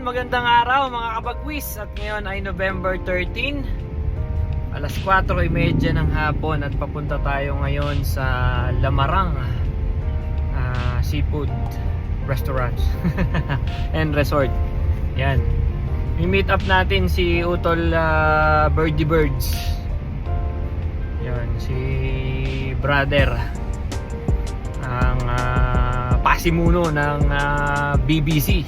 magandang araw mga kabagwis. At ngayon ay November 13, alas 4:30 ng hapon at papunta tayo ngayon sa Lamarang Seafood Restaurants and Resort. Yan. I-meet up natin si Utol Birdie Birds. Yan, si brother ang pasimuno ng BBC.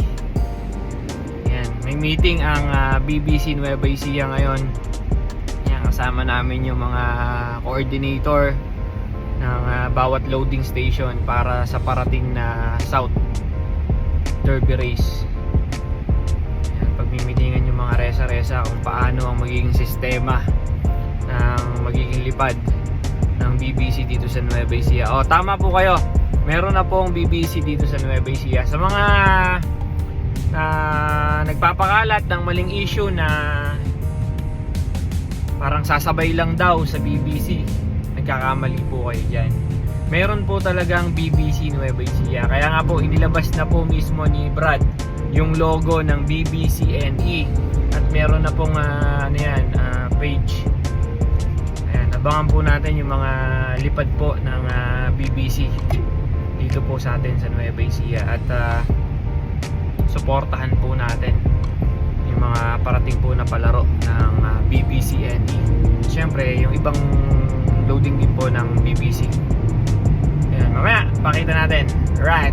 Yan, may meeting ang BBC Nueva Ecija ngayon. Yan, kasama namin yung mga coordinator ng bawat loading station para sa parating na South Derby Race. Yan, pagmimitingan yung mga resa-resa kung paano ang magiging sistema ng magiging lipad ng BBC dito sa Nueva Ecija. O, tama po kayo. Meron na pong BBC dito sa Nueva Ecija. Sa mga nagpapakalat ng maling issue na parang sasabay lang daw sa BBC, nagkakamali po kayo dyan. Meron po talagang BBC Nueva Ecija. Kaya nga po, inilabas na po mismo ni Brad yung logo ng BBCNE. At meron na pong page. Abangan po natin yung mga lipad po ng BBC dito po sa atin sa Nueva Ecija at suportahan po natin yung mga parating po na palaro ng BBCNE. Siyempre yung ibang loading din po ng BBC. Ayan, mamaya pakita natin. Right.